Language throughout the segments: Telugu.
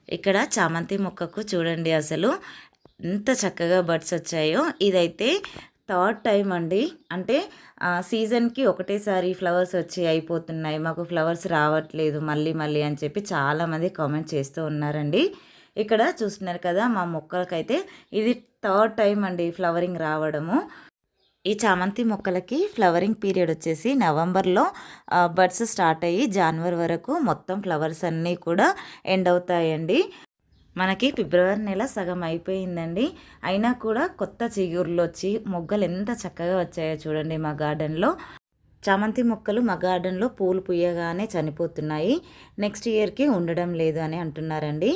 ఇక్కడ చామంతి మొక్కకు చూడండి అసలు ఎంత చక్కగా బడ్స్ వచ్చాయో. ఇదైతే థర్డ్ టైం అండి. అంటే సీజన్కి ఒకటేసారి ఫ్లవర్స్ వచ్చి అయిపోతున్నాయి, మాకు ఫ్లవర్స్ రావట్లేదు మళ్ళీ మళ్ళీ అని చెప్పి చాలామంది కామెంట్ చేస్తూ ఉన్నారండి. ఇక్కడ చూస్తున్నారు కదా, మా మొక్కలకైతే ఇది థర్డ్ టైం అండి ఫ్లవరింగ్ రావడము. ఈ చామంతి మొక్కలకి ఫ్లవరింగ్ పీరియడ్ వచ్చేసి నవంబర్లో బడ్స్ స్టార్ట్ అయ్యి జనవరి వరకు మొత్తం ఫ్లవర్స్ అన్నీ కూడా ఎండ్ అవుతాయండి. మనకి ఫిబ్రవరి నెల సగం అయిపోయిందండి, అయినా కూడా కొత్త చిగుర్లు వచ్చి మొగ్గలు ఎంత చక్కగా వచ్చాయో చూడండి. మా గార్డెన్లో చామంతి మొక్కలు మా గార్డెన్లో పూలు పూయగానే చనిపోతున్నాయి, నెక్స్ట్ ఇయర్కి ఉండడం లేదు అని అంటున్నారండి.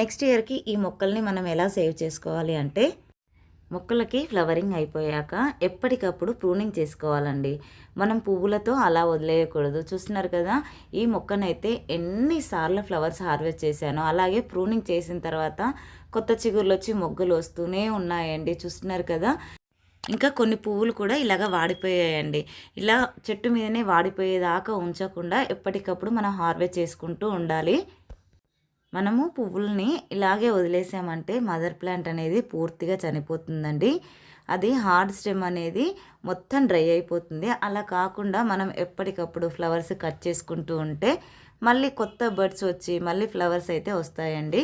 నెక్స్ట్ ఇయర్కి ఈ మొక్కల్ని మనం ఎలా సేవ్ చేసుకోవాలి అంటే, మొక్కలకి ఫ్లవరింగ్ అయిపోయాక ఎప్పటికప్పుడు ప్రూనింగ్ చేసుకోవాలండి. మనం పువ్వులతో అలా వదిలేయకూడదు. చూస్తున్నారు కదా, ఈ మొక్కనైతే ఎన్నిసార్లు ఫ్లవర్స్ హార్వెస్ట్ చేశానో, అలాగే ప్రూనింగ్ చేసిన తర్వాత కొత్త చిగుర్లు వచ్చి మొగ్గలు వస్తూనే ఉన్నాయండి. చూస్తున్నారు కదా, ఇంకా కొన్ని పువ్వులు కూడా ఇలాగ వాడిపోయాయండి. ఇలా చెట్టు మీదనే వాడిపోయేదాకా ఉంచకుండా ఎప్పటికప్పుడు మనం హార్వెస్ట్ చేసుకుంటూ ఉండాలి. మనము పువ్వుల్ని ఇలాగే వదిలేసామంటే మదర్ ప్లాంట్ అనేది పూర్తిగా చనిపోతుందండి. అది హార్డ్ స్టెమ్ అనేది మొత్తం డ్రై అయిపోతుంది. అలా కాకుండా మనం ఎప్పటికప్పుడు ఫ్లవర్స్ కట్ చేసుకుంటూ ఉంటే మళ్ళీ కొత్త బర్డ్స్ వచ్చి మళ్ళీ ఫ్లవర్స్ అయితే వస్తాయండి.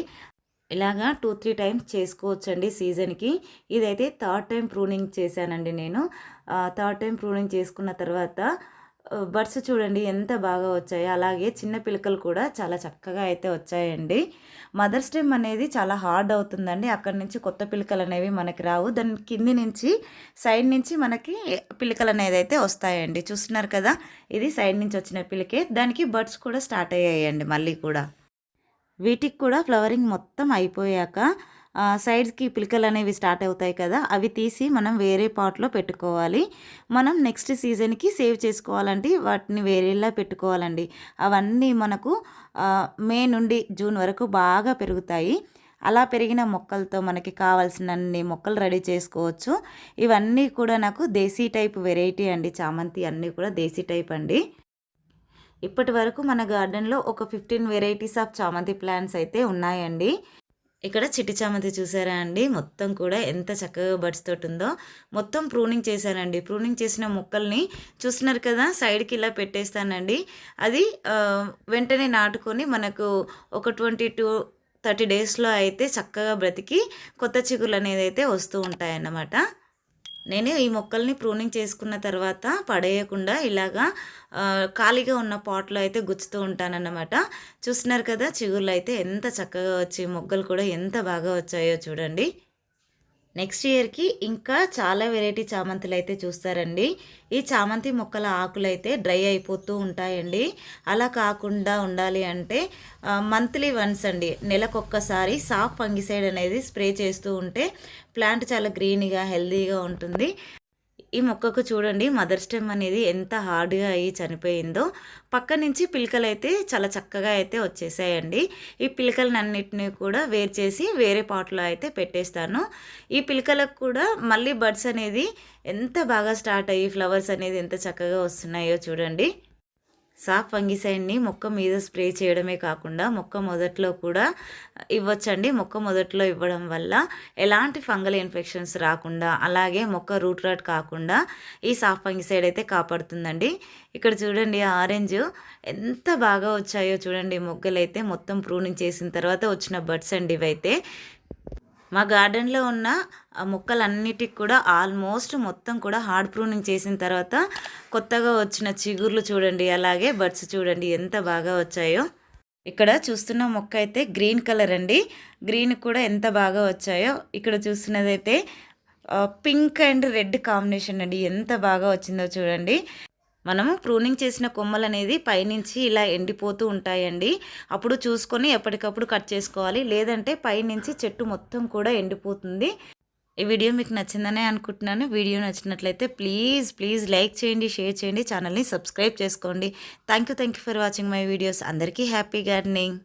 ఇలాగా 2-3 టైమ్స్ చేసుకోవచ్చండి సీజన్కి. ఇదైతే థర్డ్ టైం ప్రూనింగ్ చేశానండి నేను. థర్డ్ టైం ప్రూనింగ్ చేసుకున్న తర్వాత బడ్స్ చూడండి ఎంత బాగా వచ్చాయి. అలాగే చిన్న పిలకలు కూడా చాలా చక్కగా అయితే వచ్చాయండి. మదర్ స్టెమ్ అనేది చాలా హార్డ్ అవుతుందండి, అక్కడి నుంచి కొత్త పిలకలు అనేవి మనకి రావు. దాని కింది నుంచి సైడ్ నుంచి మనకి పిలకలు అనేది అయితే వస్తాయండి. చూస్తున్నారు కదా, ఇది సైడ్ నుంచి వచ్చిన పిలకే, దానికి బడ్స్ కూడా స్టార్ట్ అయ్యాయండి మళ్ళీ కూడా. వీటికి కూడా ఫ్లవరింగ్ మొత్తం అయిపోయాక సైడ్స్కి పిలకలు అనేవి స్టార్ట్ అవుతాయి కదా, అవి తీసి మనం వేరే పాట్లో పెట్టుకోవాలి. మనం నెక్స్ట్ సీజన్కి సేవ్ చేసుకోవాలంటే వాటిని వేరేలా పెట్టుకోవాలండి. అవన్నీ మనకు మే నుండి జూన్ వరకు బాగా పెరుగుతాయి. అలా పెరిగిన మొక్కలతో మనకి కావాల్సినన్ని మొక్కలు రెడీ చేసుకోవచ్చు. ఇవన్నీ కూడా నాకు దేశీ టైప్ వెరైటీ అండి, చామంతి అన్నీ కూడా దేశీ టైప్ అండి. ఇప్పటి వరకు మన గార్డెన్లో ఒక 15 వెరైటీస్ ఆఫ్ చామంతి ప్లాంట్స్ అయితే ఉన్నాయండి. ఇక్కడ చిట్టి చామంతి చూసారా అండి, మొత్తం కూడా ఎంత చక్కగా బడ్స్ తోటి ఉందో. మొత్తం ప్రూనింగ్ చేశానండి. ప్రూనింగ్ చేసిన మొక్కల్ని చూస్తున్నారు కదా, సైడ్కి ఇలా పెట్టేస్తానండి. అది వెంటనే నాటుకొని మనకు ఒక 20-30 డేస్లో అయితే చక్కగా బ్రతికి కొత్త చిగుళ్ళు అనేది అయితే వస్తూ ఉంటాయన్నమాట. నేను ఈ మొక్కల్ని ప్రూనింగ్ చేసుకున్న తర్వాత పడేయకుండా ఇలాగా ఖాళీగా ఉన్న పాట్లో అయితే గుచ్చుతూ ఉంటానన్నమాట. చూస్తున్నారు కదా, చిగుళ్ళు అయితే ఎంత చక్కగా వచ్చి మొగ్గలు కూడా ఎంత బాగా వచ్చాయో చూడండి. నెక్స్ట్ ఇయర్కి ఇంకా చాలా వెరైటీ చామంతులు అయితే చూస్తారండి. ఈ చామంతి మొక్కల ఆకులు అయితే డ్రై అయిపోతూ ఉంటాయండి. అలా కాకుండా ఉండాలి అంటే మంత్లీ వన్స్ అండి, నెలకొక్కసారి సాఫ్ ఫంగిసైడ్ అనేది స్ప్రే చేస్తూ ఉంటే ప్లాంట్ చాలా గ్రీన్గా హెల్దీగా ఉంటుంది. ఈ మొక్కకు చూడండి, మదర్ స్టెమ్ అనేది ఎంత హార్డ్గా అయ్యి చనిపోయిందో. పక్క నుంచి పిలకలు అయితే చాలా చక్కగా అయితే వచ్చేసాయండి. ఈ పిలకలన్నిటిని కూడా వేరు చేసి వేరే పాట్లో అయితే పెట్టేస్తాను. ఈ పిలకలకు కూడా మళ్ళీ బడ్స్ అనేది ఎంత బాగా స్టార్ట్ అయ్యి ఫ్లవర్స్ అనేది ఎంత చక్కగా వస్తున్నాయో చూడండి. సాఫ్ ఫంగిసైడ్ని మొక్క మీద స్ప్రే చేయడమే కాకుండా మొక్క మొదట్లో కూడా ఇవ్వచ్చండి. మొక్క మొదట్లో ఇవ్వడం వల్ల ఎలాంటి ఫంగల్ ఇన్ఫెక్షన్స్ రాకుండా, అలాగే మొక్క రూట్ రాట్ కాకుండా ఈ సాఫ్ ఫంగిసైడ్ అయితే కాపాడుతుందండి. ఇక్కడ చూడండి, ఆరెంజ్ ఎంత బాగా వచ్చాయో చూడండి. మొగ్గలు అయితే మొత్తం ప్రూనింగ్ చేసిన తర్వాత వచ్చిన బడ్స్ అండి ఇవైతే. మా గార్డెన్లో ఉన్న మొక్కలన్నిటికి కూడా ఆల్మోస్ట్ మొత్తం కూడా హార్డ్ ప్రూనింగ్ చేసిన తర్వాత కొత్తగా వచ్చిన చిగుర్లు చూడండి, అలాగే బడ్స్ చూడండి ఎంత బాగా వచ్చాయో. ఇక్కడ చూస్తున్న మొక్క అయితే గ్రీన్ కలర్ అండి, గ్రీన్ కూడా ఎంత బాగా వచ్చాయో. ఇక్కడ చూస్తున్నదైతే పింక్ అండ్ రెడ్ కాంబినేషన్ అండి, ఎంత బాగా వచ్చిందో చూడండి. మనము ప్రూనింగ్ చేసిన కొమ్మలు అనేది పైనుంచి ఇలా ఎండిపోతూ ఉంటాయండి. అప్పుడు చూసుకొని ఎప్పటికప్పుడు కట్ చేసుకోవాలి, లేదంటే పైనుంచి చెట్టు మొత్తం కూడా ఎండిపోతుంది. ఈ వీడియో మీకు నచ్చిందనే అనుకుంటున్నాను. వీడియో నచ్చినట్లయితే ప్లీజ్ లైక్ చేయండి, షేర్ చేయండి, ఛానల్ని సబ్స్క్రైబ్ చేసుకోండి. Thank you for watching my videos. అందరికీ హ్యాపీ గార్డెనింగ్.